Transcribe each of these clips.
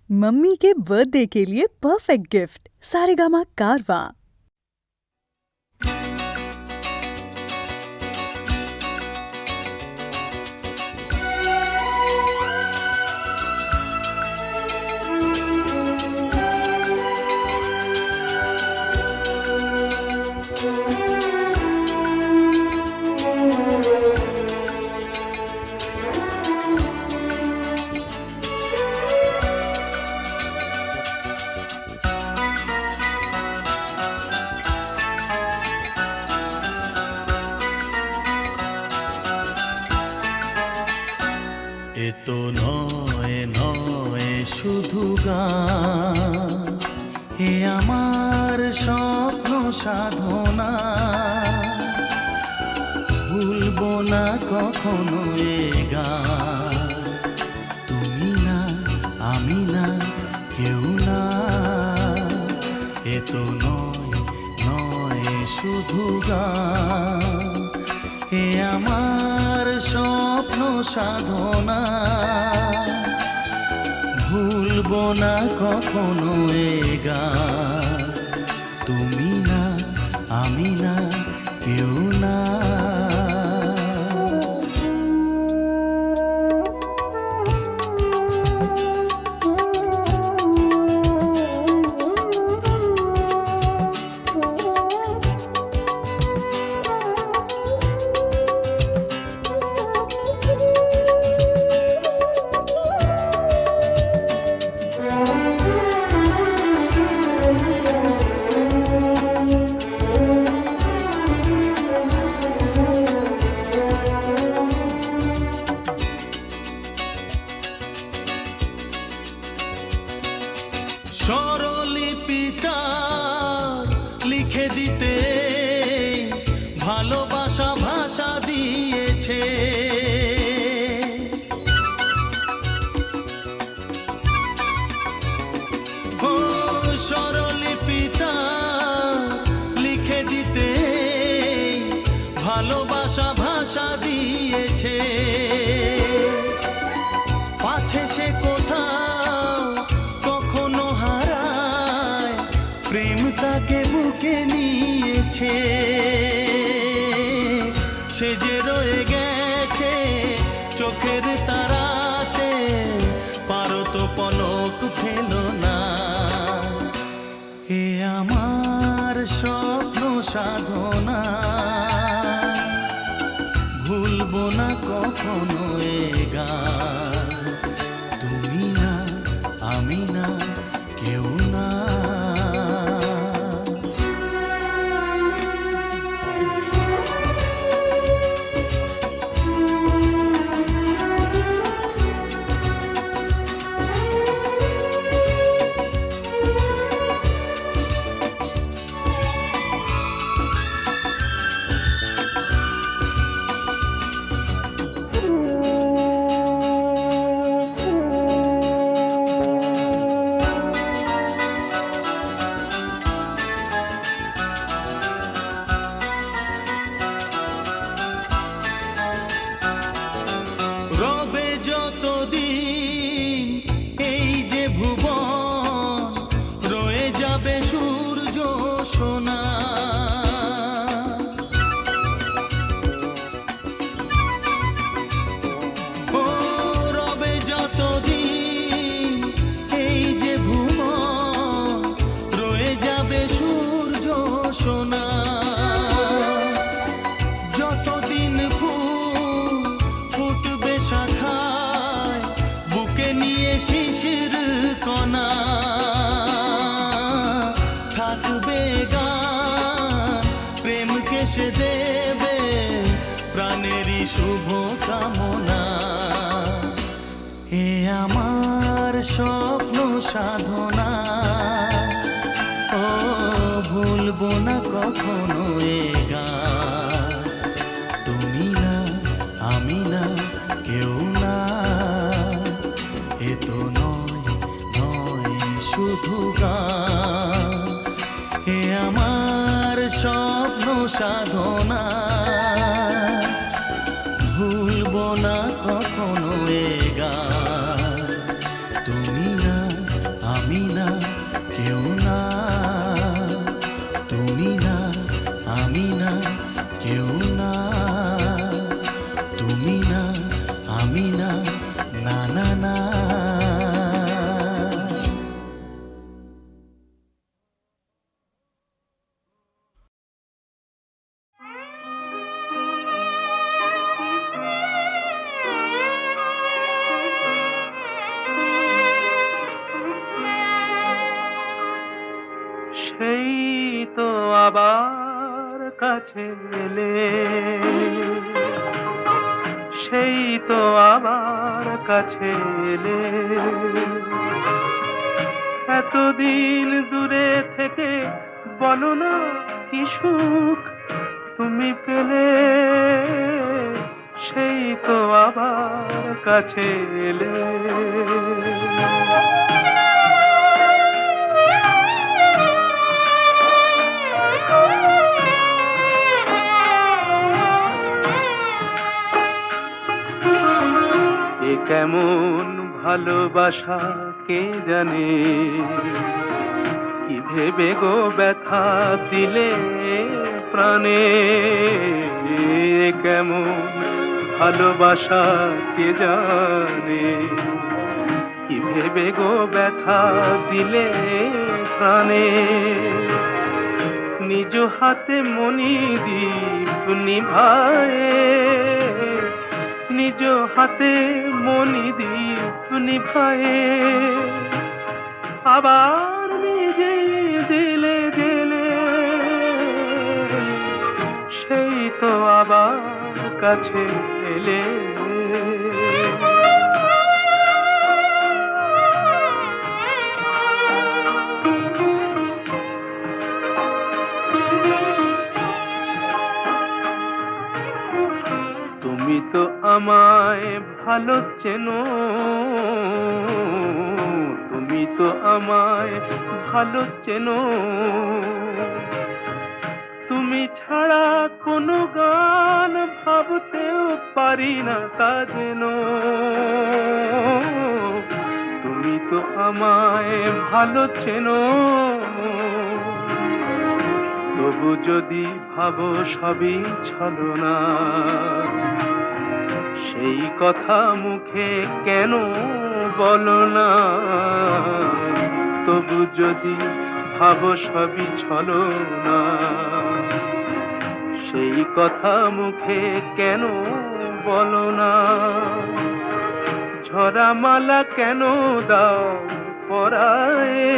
Mummy के birthday के लिए परफेक्ट गिफ्ट सारेगामा कारवां। এ তো নয় নয় শুধু গান, এ আমার স্বপ্ন সাধনা। ভুলবো না কখনো এ গান, তুমি না আমি না কেউ না। এ তো নয় নয় শুধু গান, এ আমার স্বপ্ন সাধনা। ভুলবো না কখনো এ গান, তুমি না আমি না কেউ না। স্বরলিপিটা লিখে দিতে ভালোবাসা ভাষা দিয়েছে। ও স্বরলিপিটা লিখে দিতে ভালোবাসা ভাষা দিয়েছে। পাছে সে কোথাও কখনো হারায়, প্রেম তাকে বুকে নিয়েছে। সে যে রয়ে গেছে চোখের তারাতে, পারো তো পলক ফেলো না। এ আমার স্বপ্ন সাধনা, ভুলবো না কখনো এ গান, তুমি না আমি না কেউ না। রবে যতদিন এই যে ভুবন, রয়ে যাবে সূর্য সোনা। ও রবে যতদিন এই যে ভুবন, রয়ে যাবে সূর্য সোনা। যতদিন ফুটবে শাখায়, বুকে নিয়ে শিশির কণা। থাকবে গান, প্রেমকে সে দেবে প্রাণেরই শুভ কামনা। এ আমার স্বপ্ন সাধনা, ও ভুলবো না কখনো এ গান, তুমি না আমি না কেউ না। এ তো নয় নয় শুধু গান, এ আমার স্বপ্ন সাধনা। ভুলবো না কখনো এ গান, তুমি না আমি না কেউ না, তুমি না আমি না কেউ না, তুমি না আমি না, না না না। সেই তো আবার কাছে এলে, সেই তো আবার কাছে এলে, এতদিন দূরে থেকে বলো না কি সুখ তুমি পেলে, সেই তো আবার কাছে এলে। এ কেমন ভালোবাসা কে জানে, কি ভেবে গো ব্যথা দিলে প্রাণে, এ কেমন ভালোবাসা কে জানে, কি ভেবে গো ব্যথা দিলে প্রাণে, নিজ হাতে মনি দীপ নিভায়ে, নিজ হাতে মনি দীপ নিভায়ে, আবার নিজে দিলে দিলে, সেই তো আবার কাছে এলে। তুমি তো আমায় ভালো চেনো, তুমি তো আমায় ভালো চেনো, তুমি ছাড়া কোনো গান ভাবতেও পারি না তা যেন, তুমি তো আমায় ভালো চেনো, তবু যদি ভাবো সবই ছলনা, সেই কথা মুখে কেন বলো না, তবু যদি ভাবো সবই ছলনা, সেই কথা মুখে কেন বলো না। ঝরা মালা কেন দাও পরায়ে,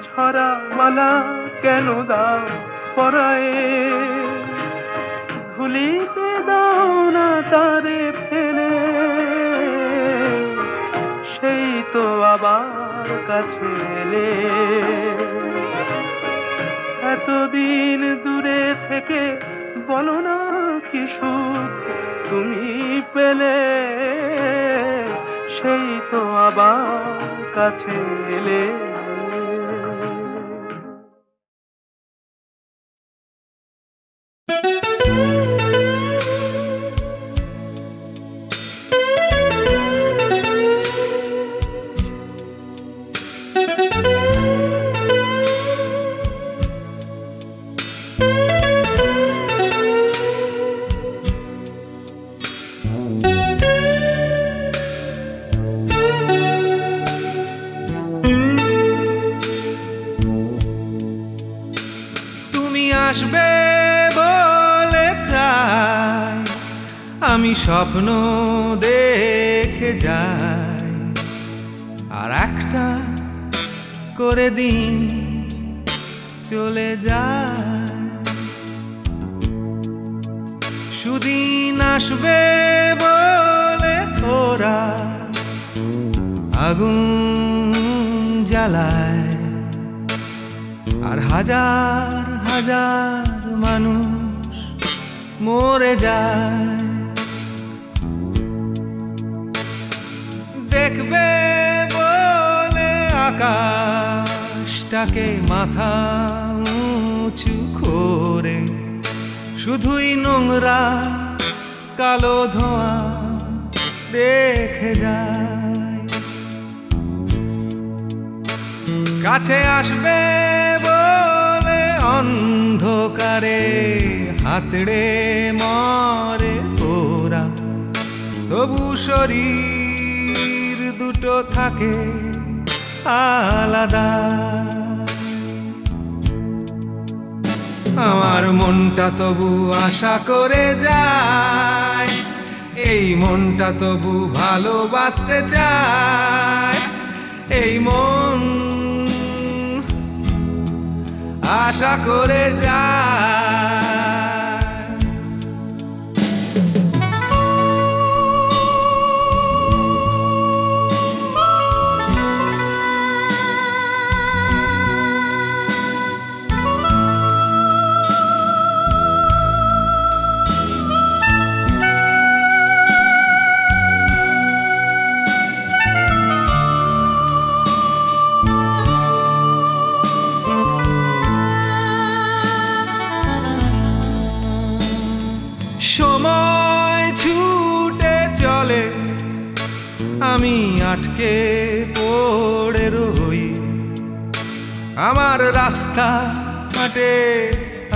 ঝরা মালা কেন দাও পরায়ে, ভুলিতে দাও না তারে ফেলে, সেই তো আবার কাছে এলে, এতদিন দূরে থেকে বলো না কি সুখ তুমি পেলে, সেই তো আবার কাছে এলে। আসবে বলে তাই আমি স্বপ্ন দেখে যাই, আর একটা করে দিন চলে যায়, সুদিন আসবে বলে ওরা আগুন জ্বালায়, আর হাজার হাজার মানুষ মরে যায়। দেখবে বলে আকাশটাকে মাথা উঁচু করে, শুধুই নোংরা কালো ধোঁয়া দেখে যায়। কাছে আসবে বলে অন্ধকারে হাতড়ে মরে ওরা, তবু শরীর দুটো থাকে আলাদা। আমার মনটা তবু আশা করে যায়, এই মনটা তবু ভালোবাসতে চায়। এই মন আশা করে যায়। সময় ছুটে চলে, আমি আটকে পড়ে রই। আমার রাস্তা হাঁটে,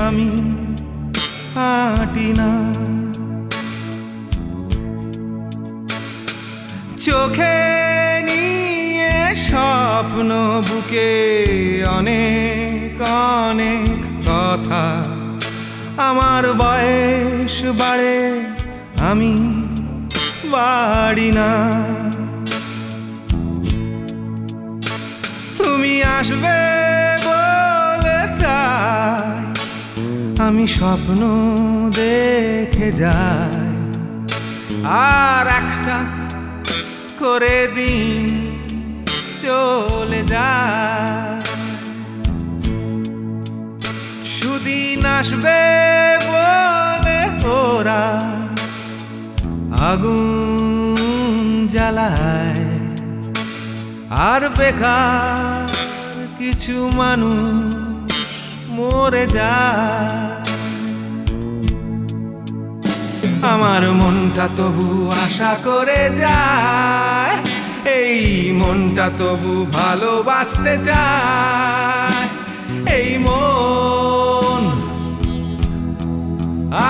আমি হাঁটি না। চোখে নিয়ে স্বপ্ন, বুকে অনেক অনেক কথা। আমার বয়স বাড়ে, আমি বাড়ি না। তুমি আসবে বলে তাই আমি স্বপ্ন দেখে যাই, আর একটা করে দিন চলে যায়। সুদিন আসবে বলে ওরা আগুন জ্বালায়, আর বেকার কিছু মানুষ মরে যায়। আমার মনটা তবু আশা করে যায়, এই মনটা তবু ভালোবাসতে চায়। এই মন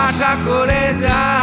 আশা করে যায়।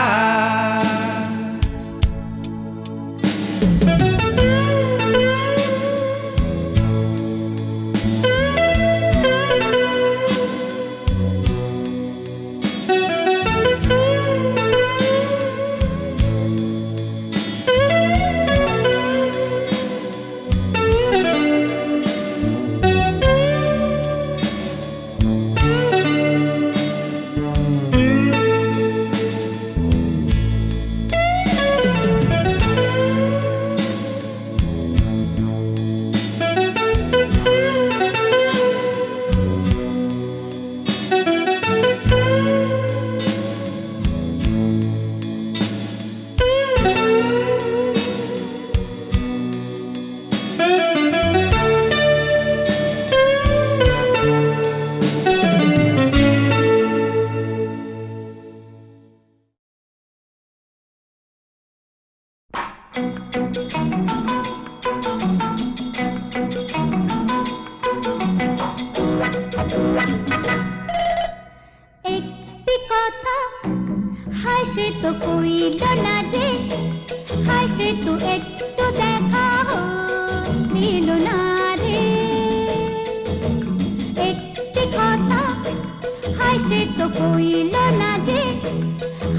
একটি কথা হাসে তো কইল না যে, হাসে তো একটু দেখা দিল না রে। একটি কথা হাসে তো কইল না যে,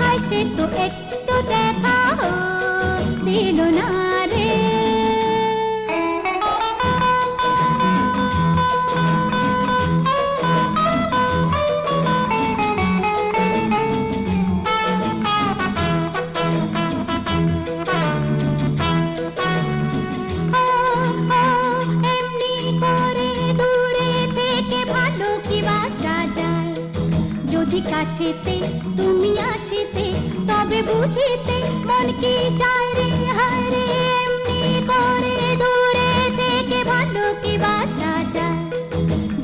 হাসে তো একটু দেখা দিল না রে। কাছেতে তুমি আসিতে তবে বুঝিতে মন কি চায় রে। হায় রে এমনি করে দূরে থেকে ভালো কি বাসা যায়।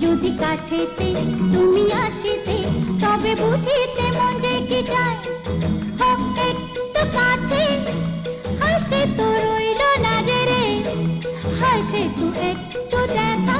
যদি কাছেতে তুমি আসিতে তবে বুঝিতে মন যে কি চায়। হোক একটু কাছে, হাসে তো রইল না যে রে, হাসে তো একটু দেখা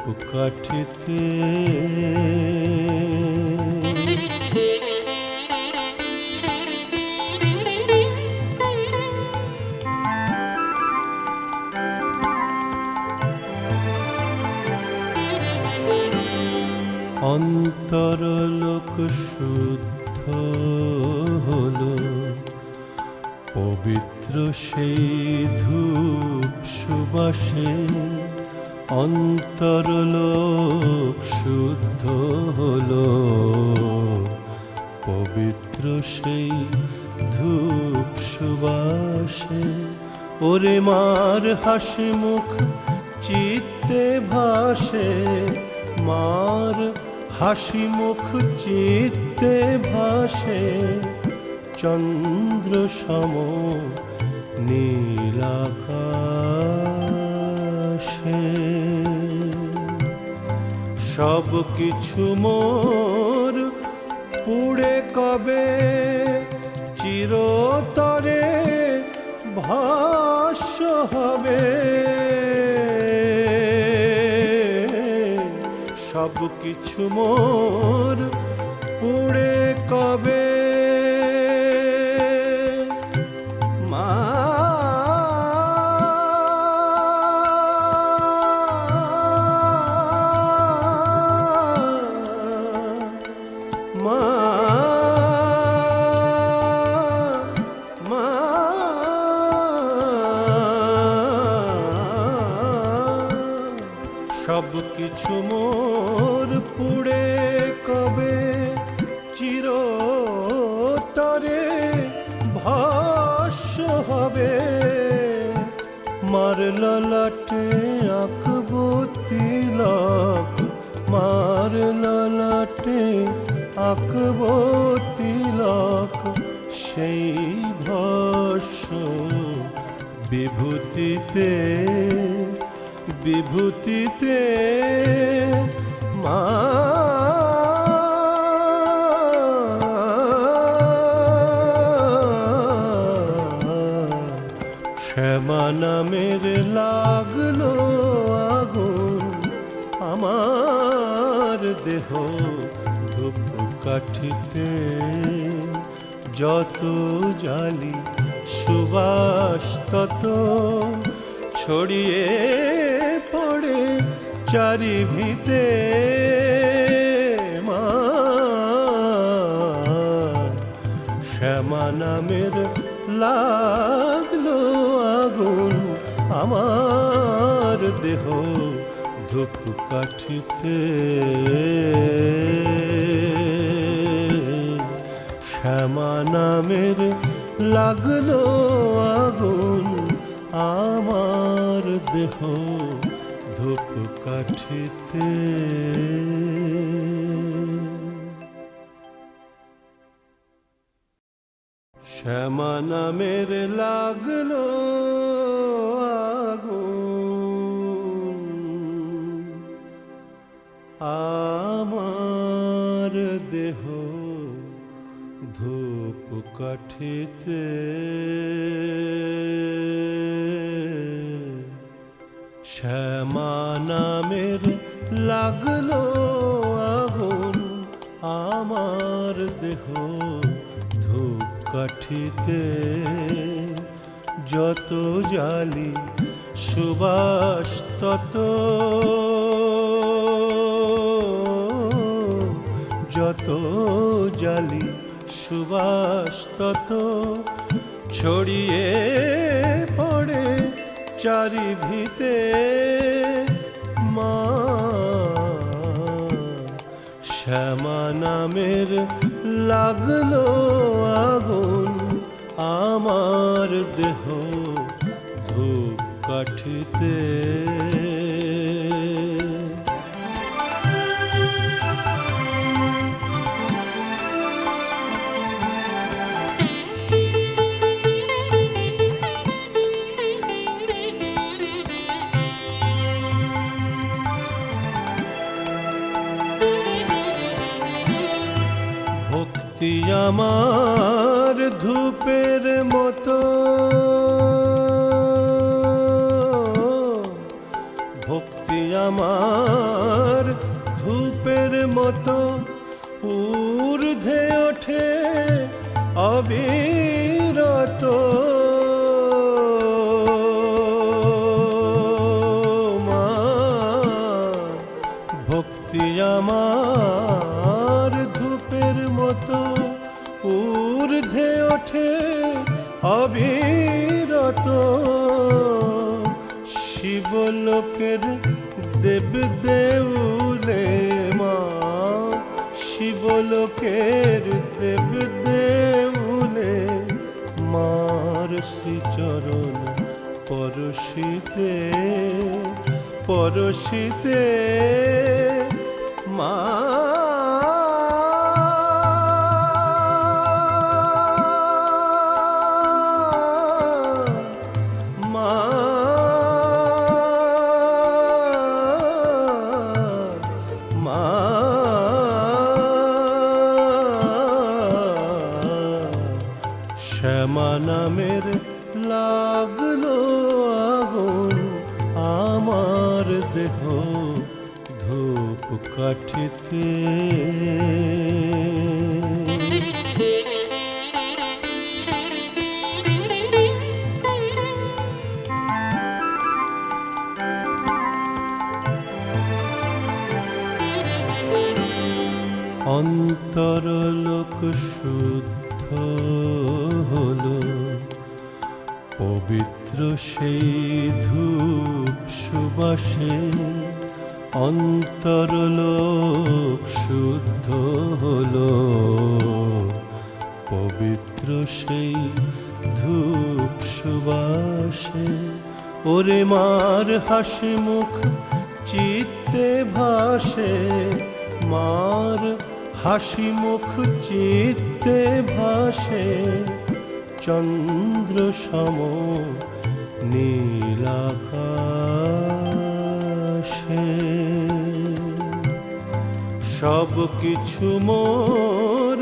ধূপকাঠিতে। অন্তরলোক শুদ্ধ হলো, পবিত্র সেই ধূপ সুবাসে। অন্তরলোক শুদ্ধ হলো, পবিত্র সেই ধূপ সুবাসে। ওরে মার হাসি মুখ চিত্তে ভাসে, মার হাসি মুখ চিত্তে ভাসে। চন্দ্র সম নীলাকাশে। সব কিছু মোর পুড়ে কবে চিরতরে ভাস্য হবে। সব কিছু মোর পুড়ে কবে মা মা মা সব কিছু মোর পুড়ে কবে চিরতরে ভাস্য হবে। মার ললাটে আঁকবো তিলক, মার ললাটে আঁকবো তিলক। সেই ভস্য বিভূতিতে, বিভূতিতে মা শ্যামা নামের লাগলো আগুন আমার দেহ ধূপকাঠিতে। যত জালি সুবাস তত ছড়িয়ে পড়ে চারিভিতে। মা শ্যামা নামের লাগলো আগুন আমার দেহ ধূপকাঠিতে। শ্যামা নামের লাগলো আগুন আমার দেহ ধূপকাঠিতে। শ্যামা নামের লাগলো আগুন আমার দেহ ধূপকাঠিতে। শ্যামা নামের লাগলো আগুন আমার দেহ ধূপকাঠিতে। যত জালি সুবাস তত, যত জালি সুবাস তত ছড়িয়ে পড়ে চারিভিতে। মা শ্যামা নামের লাগলো আগুন আমার দেহ ধূপকাঠিতে। ভক্তি আমার ধূপের মতো, ভক্তি আমার ধূপের মতো ঊর্ধ্বে ওঠে অবিরত। মা ভক্তি আমার ধূপের মতো ঊর্ধ্বে ওঠে অবিরত। শিবলোকের দেব দেউলে মা, শিবলোকের দেব দেউলে মার শ্রীচরণ পরশিতে পরশিতে মা। শ্যামা নামের লাগলো আগুন আমার দেহ ধূপ কাঠিতে। অন্তরলোক শুদ্ধ হলো পবিত্র সেই ধূপ সুবাসে। অন্তরলোক শুদ্ধ হলো পবিত্র সেই ধূপ সুবাসে। ওরে মার হাসি মুখ চিত্তে ভাসে, মার হাসি মুখ চিত্তে ভাসে চন্দ্র সম নীলাকাশে। সব কিছু মোর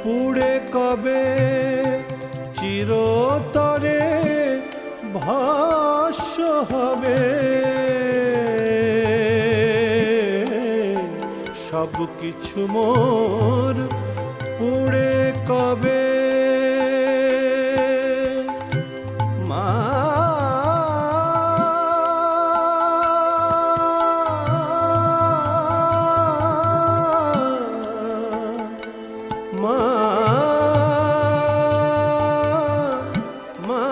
পুড়ে কবে চিরতরে ভাস্য হবে। সব কিছু মোর পুড়ে কবে মা। মা মা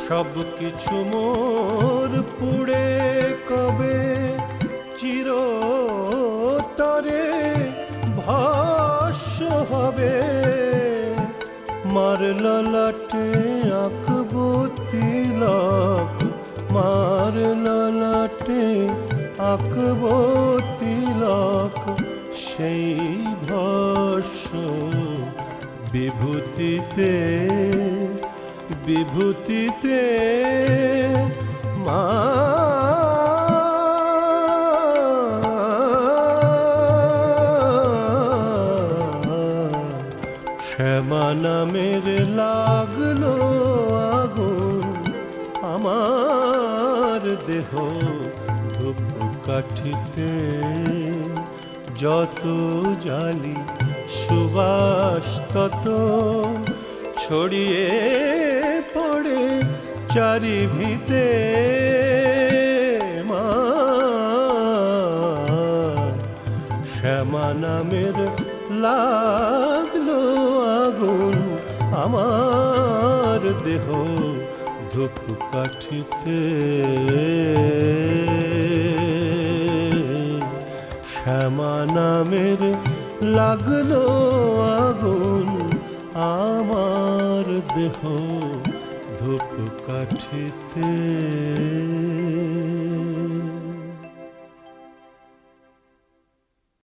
সব কিছু মোর পুড়ে কবে চিরতরে ভাস্য হবে। মার ললাটে আঁকবো তিলক, মার ললাটে আঁকবো তিলক সেই ভস্য বিভূতিতে বিভূতিতে মা। শ্যামা নামের লাগলো আগুন আমার দেহ ধূপ কাঠিতে। যত জালি সুবাস তত ছড়িয়ে পড়ে চারিভিতে মা। শ্যামা নামের লাগলো আগুন আমার দেহ ধূপ কাঠিতে। শ্যামা নামের লাগলো আগুন আমার দেহ ধূপ কাঠিতে।